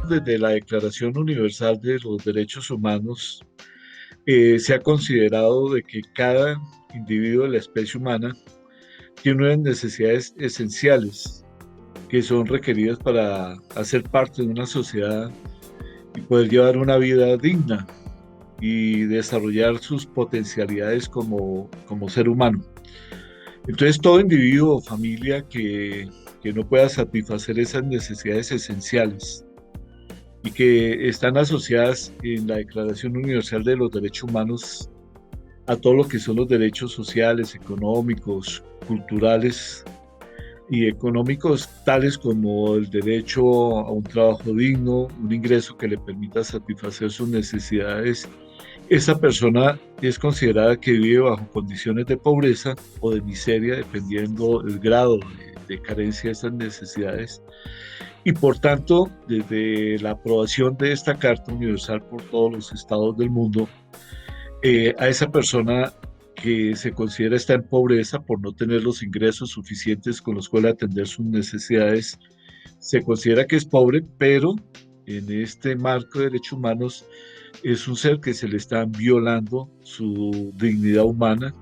Desde la Declaración Universal de los Derechos Humanos, se ha considerado de que cada individuo de la especie humana tiene unas necesidades esenciales que son requeridas para hacer parte de una sociedad y poder llevar una vida digna y desarrollar sus potencialidades como ser humano. Entonces, todo individuo o familia que no pueda satisfacer esas necesidades esenciales y que están asociadas en la Declaración Universal de los Derechos Humanos a todo lo que son los derechos sociales, económicos, culturales y económicos, tales como el derecho a un trabajo digno, un ingreso que le permita satisfacer sus necesidades. Esa persona es considerada que vive bajo condiciones de pobreza o de miseria, dependiendo del grado de carencia de esas necesidades. Y por tanto, desde la aprobación de esta Carta Universal por todos los estados del mundo, a esa persona que se considera está en pobreza por no tener los ingresos suficientes con los cuales atender sus necesidades, se considera que es pobre, pero en este marco de derechos humanos es un ser que se le están violando su dignidad humana,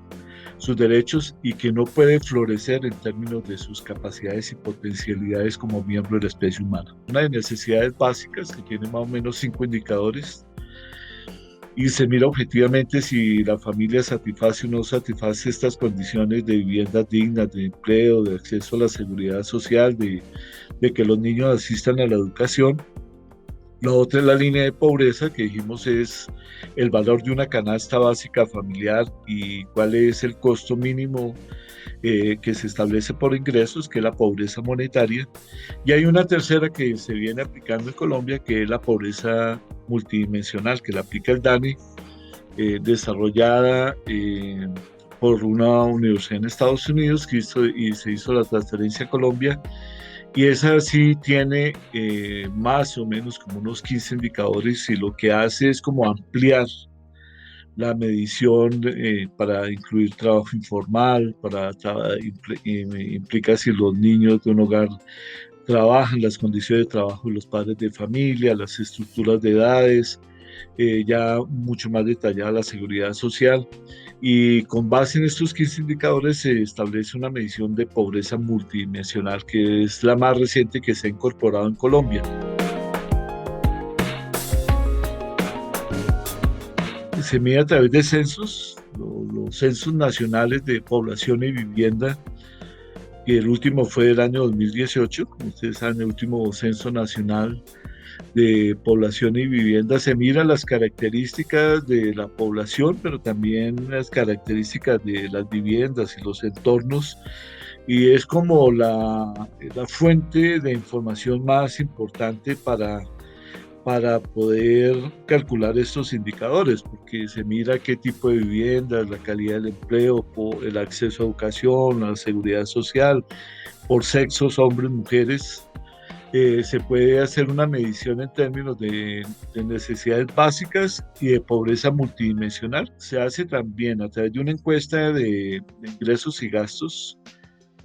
sus derechos y que no puede florecer en términos de sus capacidades y potencialidades como miembro de la especie humana. Una de necesidades básicas que tiene más o menos 5 indicadores y se mira objetivamente si la familia satisface o no satisface estas condiciones de viviendas dignas, de empleo, de acceso a la seguridad social, de que los niños asistan a la educación. La otra es la línea de pobreza, que dijimos es el valor de una canasta básica familiar y cuál es el costo mínimo que se establece por ingresos, que es la pobreza monetaria. Y hay una tercera que se viene aplicando en Colombia, que es la pobreza multidimensional, que la aplica el DANE, desarrollada por una universidad en Estados Unidos y se hizo la transferencia a Colombia. Y esa sí tiene más o menos como unos 15 indicadores y lo que hace es como ampliar la medición para incluir trabajo informal, implica si los niños de un hogar trabajan, las condiciones de trabajo de los padres de familia, las estructuras de edades, ya mucho más detallada la seguridad social. Y con base en estos 15 indicadores se establece una medición de pobreza multidimensional, que es la más reciente que se ha incorporado en Colombia. Se mide a través de censos, los censos nacionales de población y vivienda, y el último fue el año 2018, como ustedes saben, el último censo nacional de población y vivienda. Se miran las características de la población, pero también las características de las viviendas y los entornos, y es como la fuente de información más importante para poder calcular estos indicadores, porque se mira qué tipo de viviendas, la calidad del empleo, el acceso a educación, la seguridad social, por sexos, hombres, mujeres. Se puede hacer una medición en términos de necesidades básicas y de pobreza multidimensional. Se hace también a través de una encuesta de ingresos y gastos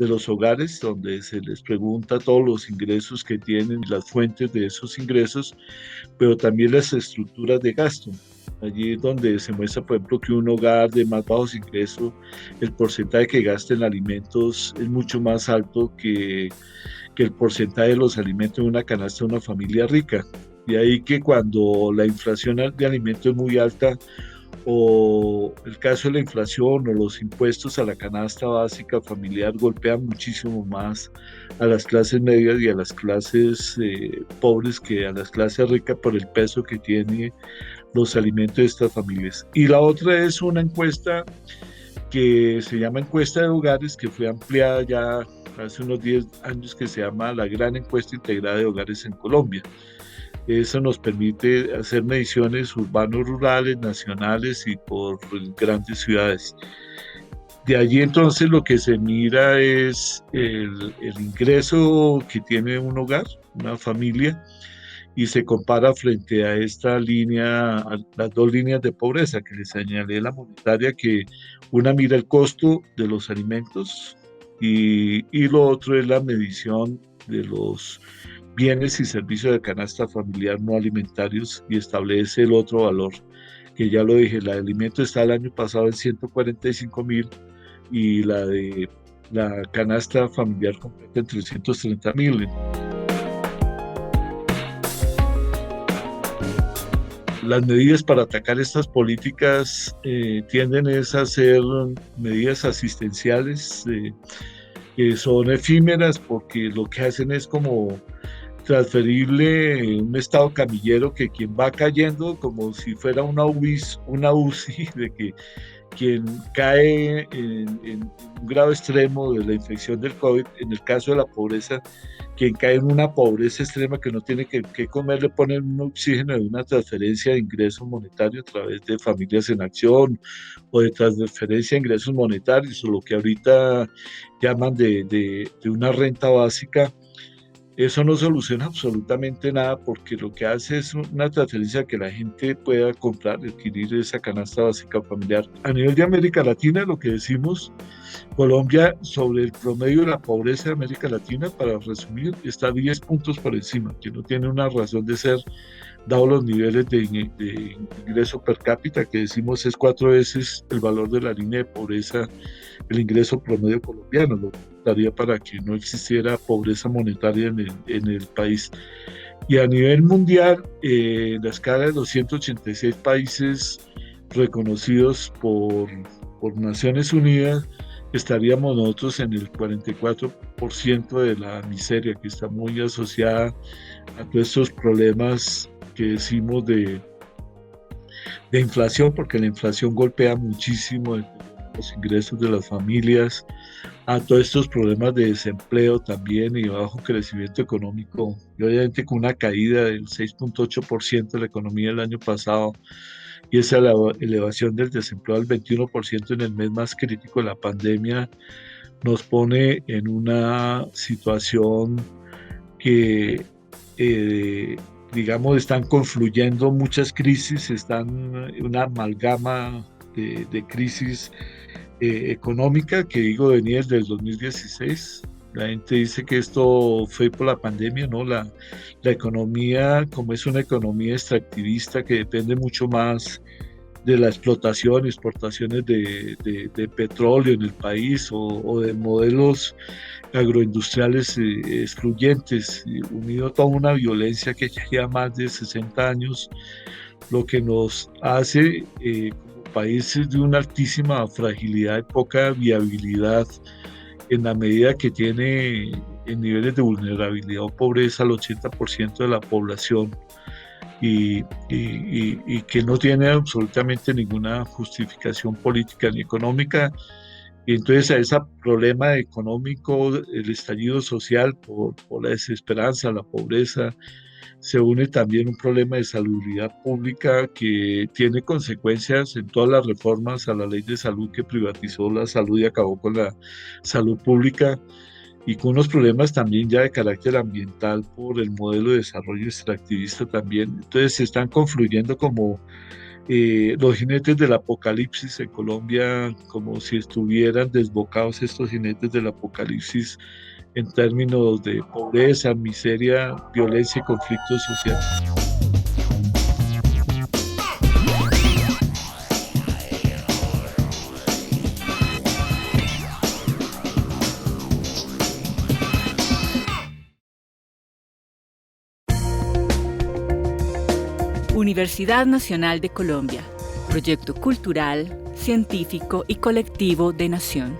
de los hogares, donde se les pregunta todos los ingresos que tienen, las fuentes de esos ingresos, pero también las estructuras de gasto. Allí es donde se muestra, por ejemplo, que un hogar de más bajos ingresos, el porcentaje que gasta en alimentos es mucho más alto que el porcentaje de los alimentos en una canasta de una familia rica. Y ahí que cuando la inflación de alimentos es muy alta, o el caso de la inflación o los impuestos a la canasta básica familiar golpean muchísimo más a las clases medias y a las clases pobres que a las clases ricas por el peso que tiene los alimentos de estas familias. Y la otra es una encuesta que se llama encuesta de hogares, que fue ampliada ya hace unos 10 años, que se llama la Gran Encuesta Integrada de Hogares en Colombia. Eso nos permite hacer mediciones urbanos, rurales, nacionales y por grandes ciudades. De allí entonces lo que se mira es el ingreso que tiene un hogar, una familia, y se compara frente a esta línea, a las dos líneas de pobreza que les señalé, la monetaria, que una mira el costo de los alimentos y lo otro es la medición de bienes y servicios de canasta familiar no alimentarios y establece el otro valor, que ya lo dije, la de alimento está el año pasado en 145.000 y la de la canasta familiar completa en 330.000. Las medidas para atacar estas políticas tienden a ser medidas asistenciales que son efímeras porque lo que hacen es como transferible un estado camillero que quien va cayendo como si fuera una UCI de que quien cae en un grado extremo de la infección del COVID, en el caso de la pobreza, quien cae en una pobreza extrema que no tiene que comer, le ponen un oxígeno de una transferencia de ingresos monetarios a través de Familias en Acción o de transferencia de ingresos monetarios o lo que ahorita llaman de una renta básica. Eso no soluciona absolutamente nada porque lo que hace es una transferencia que la gente pueda comprar, adquirir esa canasta básica familiar. A nivel de América Latina, lo que decimos, Colombia sobre el promedio de la pobreza de América Latina, para resumir, está 10 puntos por encima, que no tiene una razón de ser, dado los niveles de ingreso per cápita, que decimos es 4 veces el valor de la línea de pobreza, el ingreso promedio colombiano, lo que daría para que no existiera pobreza monetaria en el país. Y a nivel mundial, la escala de los 186 países reconocidos por Naciones Unidas, estaríamos nosotros en el 44% de la miseria, que está muy asociada a todos estos problemas que decimos de inflación, porque la inflación golpea muchísimo los ingresos de las familias, a todos estos problemas de desempleo también y bajo crecimiento económico, y obviamente con una caída del 6.8% de la economía el año pasado, y esa elevación del desempleo al 21% en el mes más crítico de la pandemia, nos pone en una situación que digamos, están confluyendo muchas crisis, están una amalgama de crisis económica que digo venía desde el 2016. La gente dice que esto fue por la pandemia, ¿no? La economía, como es una economía extractivista que depende mucho más de la explotación y exportaciones de petróleo en el país o de modelos agroindustriales excluyentes, unido a toda una violencia que ya lleva más de 60 años, lo que nos hace como países de una altísima fragilidad y poca viabilidad en la medida que tiene en niveles de vulnerabilidad o pobreza al 80% de la población y que no tiene absolutamente ninguna justificación política ni económica. Y entonces a ese problema económico, el estallido social por la desesperanza, la pobreza, se une también un problema de salubridad pública que tiene consecuencias en todas las reformas a la ley de salud que privatizó la salud y acabó con la salud pública, y con unos problemas también ya de carácter ambiental por el modelo de desarrollo extractivista también. Entonces se están confluyendo como los jinetes del apocalipsis en Colombia, como si estuvieran desbocados estos jinetes del apocalipsis en términos de pobreza, miseria, violencia y conflicto social. Universidad Nacional de Colombia, proyecto cultural, científico y colectivo de Nación.